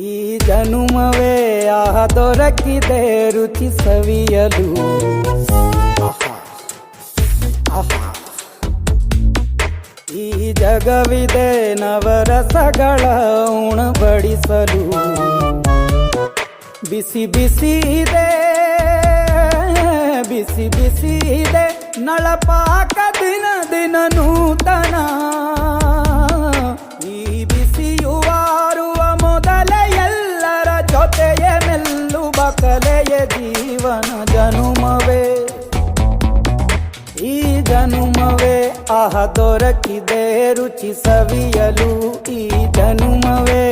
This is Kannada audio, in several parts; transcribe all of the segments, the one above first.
ಈ ಜನುಮವೇ ದೊರಕಿದೆ ರುಚಿ ಸವಿಯಲು. ಈ ಜಗವಿದೆ ನವರಸಗಳ ಉಣಬಡಿಸಲು. ಬಿಸಿ ಬಿಸಿ ಇದೆ, ಬಿಸಿ ಬಿಸಿ ಇದೆ ನಳಪಾಕ ದಿನ ದಿನ ನೂತನ. ಈ ಬಿಸಿಯುವಾರುವ ಮೊದಲೇ ಎಲ್ಲರ ಜೊತೆಯೇ ಮೆಲ್ಲುವ ಕಲೆಯ ಜೀವನ ಜನುಮವೇ. ಈ ಜನುಮವೇ ದೊರಕಿದೆ ರುಚಿ ಸವಿಯಲು. ಈ ಜನುಮವೇ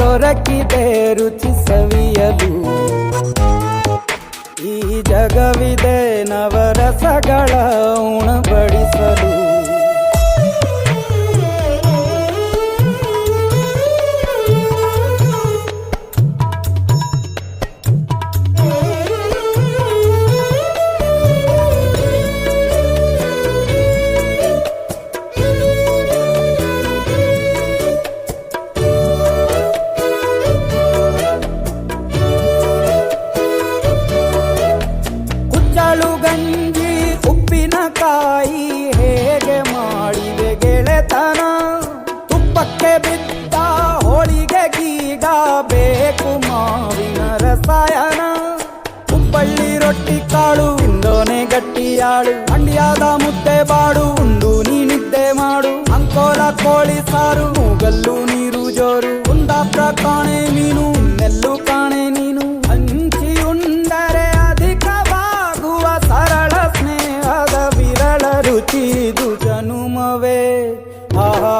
ದೊರಕಿದೆ ರುಚಿ ಸವಿಯಲು. ಈ ಜಗವಿದೆ ನವರಸಗಳ ಉಣಬಡಿಸಲು. ಗಂಜಿ ಉಪ್ಪಿನಕಾಯಿ ಹೇಗೆ ಮಾಡಿದೆ ಗೆಳೆತನ. ತುಪ್ಪಕ್ಕೆ ಬಿದ್ದ ಹೋಳಿಗೆಗೀಗ ಬೇಕು ಮಾವಿನ ರಸಾಯನ. ಹುಬ್ಬಳ್ಳಿ ರೊಟ್ಟಿ ಕಾಳು ಇಂದೋನೆ ಗಟ್ಟಿಯಾಳು. ಮಂಡ್ಯದ ಮುದ್ದೆ ಬಾಡು ಉಂಡು ನೀನಿದ್ದೆ ಮಾಡು. ಅಂಕೋಲ ಕೋಳಿ ಸಾರು ಮೂಗಲ್ಲು ನೀರು ಜೋರು. ಕುಂದಾಪುರ ಕಾಣೆ ಮೀನು ಇನ್ನೆಲ್ಲು ಕಾಣೆ ನೀನು. ಹಂಚಿಯುಂಡರೆ ಅಧಿಕವಾಗುವ ಸರಳ ಸ್ನೇಹದ ವಿರಳ ರುಚಿ ಇದು ಜನುಮವೇ. ಆಹಾ